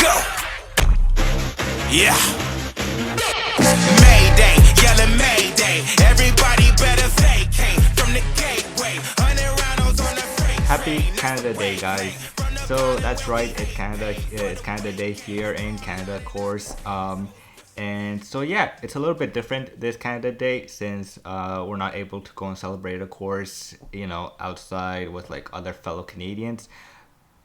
go. Yeah. Mayday, yelling Mayday. Everybody better vacate from the gateway. 100 rounds on the freight. Happy Canada Day, guys. So that's right, it's Canada Day here in Canada, of course. And so yeah, it's a little bit different this Canada Day since we're not able to go and celebrate, of course, you know, outside with like other fellow Canadians.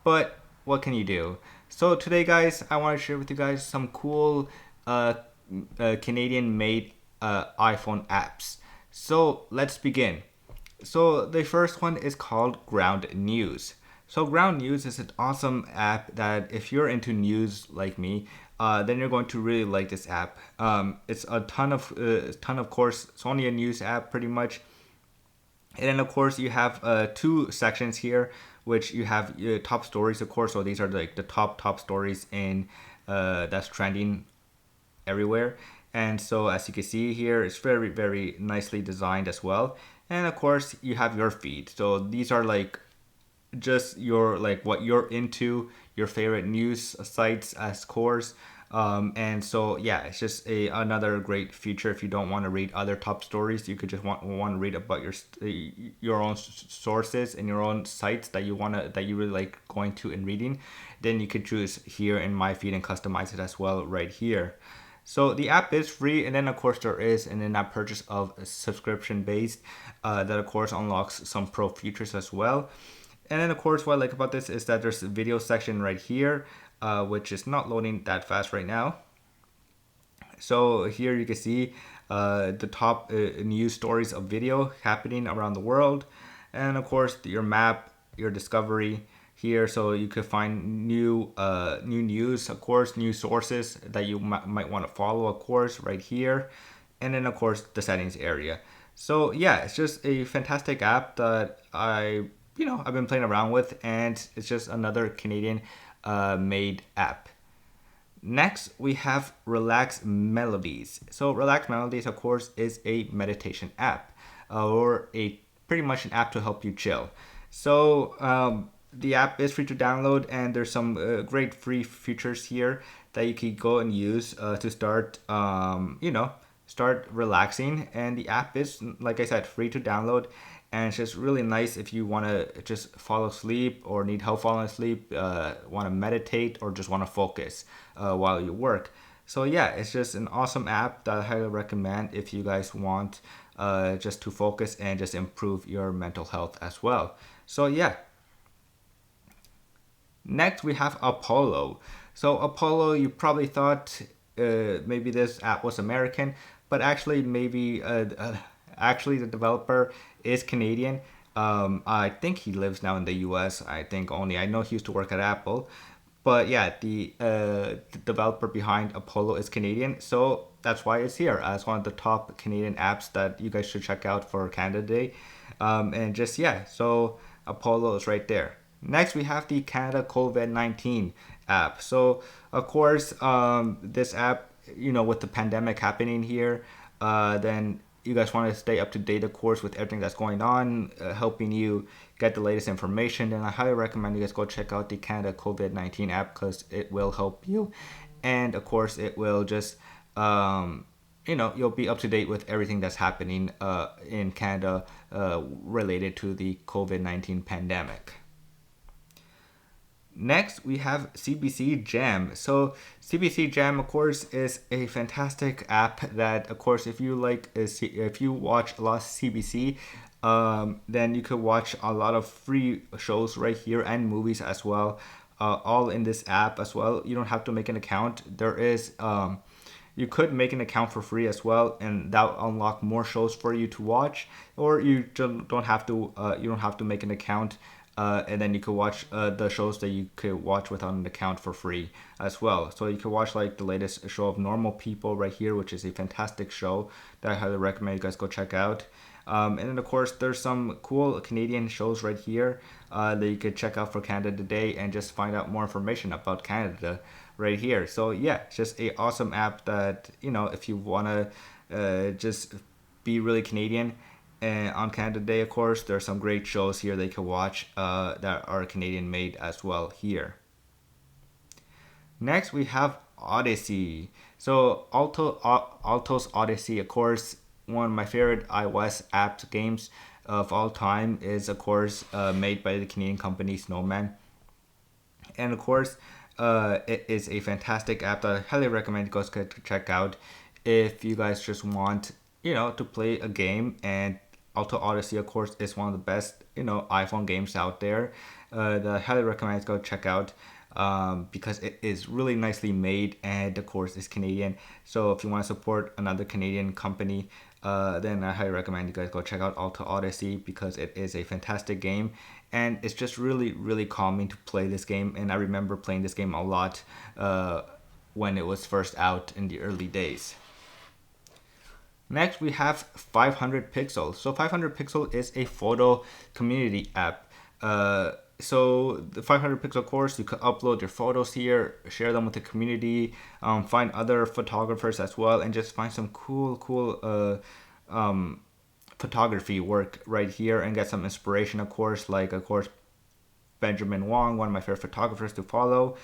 But what can you do? So today, guys, I want to share with you guys some cool Canadian-made iPhone apps. So let's begin. So the first one is called GroundNews. So GroundNews is an awesome app that if you're into news like me, then you're going to really like this app. It's a ton of course. It's only a news app pretty much. And then of course you have two sections here, which you have top stories, of course. So these are like the top stories in that's trending everywhere. And so as you can see here, it's very nicely designed as well. And of course you have your feed. So these are like just your like what you're into, your favorite news sites as course. And so yeah, it's just another great feature. If you don't want to read other top stories, you could just want to read about your own sources and your own sites that you really like going to and reading. Then you could choose here in my feed and customize it as well right here. So the app is free, and then of course there is an in-app purchase of subscription based that of course unlocks some pro features as well. And then of course what I like about this is that there's a video section right here, which is not loading that fast right now. So here you can see the top news stories of video happening around the world, and of course your map, your discovery here, so you could find new news, of course, new sources that you might want to follow, of course, right here, and then of course the settings area. So yeah, it's just a fantastic app that I've been playing around with, and it's just another Canadian made app. Next, we have Relax Melodies. So Relax Melodies, of course, is a meditation app, or a pretty much an app to help you chill. So the app is free to download, and there's some great free features here that you can go and use to start, start relaxing. And the app is, like I said, free to download, and it's just really nice if you want to just fall asleep or need help falling asleep, want to meditate, or just want to focus while you work. So yeah, it's just an awesome app that I highly recommend if you guys want just to focus and just improve your mental health as well. So yeah. Next, we have Apollo. So Apollo, you probably thought maybe this app was American, but actually actually the developer is Canadian. I think he lives now in the US. I know he used to work at Apple. But yeah, the developer behind Apollo is Canadian, so that's why it's here as one of the top Canadian apps that you guys should check out for Canada Day. And just yeah, so Apollo is right there. Next, we have the Canada COVID-19 app. So, of course, this app, with the pandemic happening here, then you guys want to stay up to date, of course, with everything that's going on, helping you get the latest information. Then I highly recommend you guys go check out the Canada COVID-19 app because it will help you. And, of course, it will just, you'll be up to date with everything that's happening in Canada related to the COVID-19 pandemic. Next, we have CBC Gem. So CBC Gem, of course, is a fantastic app that, of course, if you watch a lot of CBC, then you could watch a lot of free shows right here and movies as well, all in this app as well. You don't have to make an account. You could make an account for free as well, and that will unlock more shows for you to watch. Or you don't have to make an account. And then you could watch the shows that you could watch without an account for free as well. So you could watch like the latest show of Normal People right here, which is a fantastic show that I highly recommend you guys go check out. And then of course there's some cool Canadian shows right here that you could check out for Canada Today and just find out more information about Canada right here. So yeah, it's just a awesome app that, if you want to just be really Canadian. And on Canada Day, of course, there are some great shows here they can watch that are Canadian made as well here. Next, we have Odyssey. So Alto's Odyssey, of course, one of my favorite iOS apps games of all time is, of course, made by the Canadian company Snowman. And of course, it is a fantastic app that I highly recommend you guys to check out if you guys just want, to play a game. And Alto Odyssey, of course, is one of the best, iPhone games out there that I highly recommend you go check out. Because it is really nicely made and of course it's Canadian. So if you want to support another Canadian company, then I highly recommend you guys go check out Alto Odyssey because it is a fantastic game and it's just really, really calming to play this game. And I remember playing this game a lot when it was first out in the early days. Next, we have 500 Pixel. So 500 Pixel is a photo community app. So the 500 Pixel course, you could upload your photos here, share them with the community, find other photographers as well, and just find some cool photography work right here and get some inspiration, of course, like, of course, Benjamin Wong, one of my favorite photographers to follow.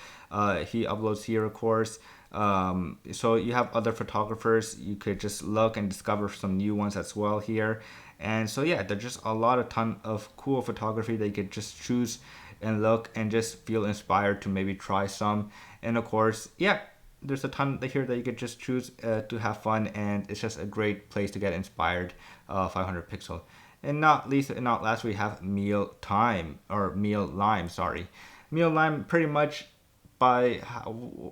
He uploads here, of course. So you have other photographers. You could just look and discover some new ones as well here. And so yeah, there's just a ton of cool photography that you could just choose and look and just feel inspired to maybe try some. And of course, yeah, there's a ton here that you could just choose to have fun, and it's just a great place to get inspired. 500 Pixel. And not last, we have mealime. Sorry, mealime. Pretty much by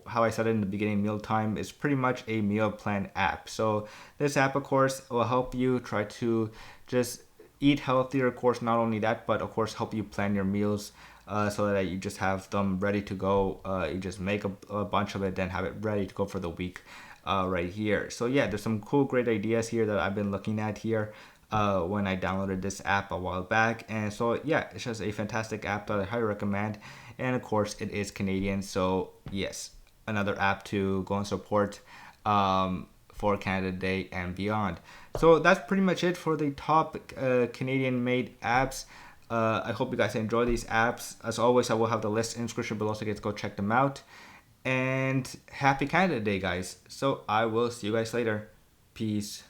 how I said it in the beginning, mealtime is pretty much a meal plan app. So this app, of course, will help you try to just eat healthier. Of course, not only that, but of course, help you plan your meals. So that you just have them ready to go. You just make a bunch of it, then have it ready to go for the week right here. So yeah, there's some cool, great ideas here that I've been looking at here when I downloaded this app a while back. And so yeah, it's just a fantastic app that I highly recommend. And of course, it is Canadian. So yes, another app to go and support for Canada Day and beyond. So that's pretty much it for the top Canadian-made apps. I hope you guys enjoy these apps. As always, I will have the list in the description below, so you guys go check them out. And happy Canada Day, guys. So I will see you guys later. Peace.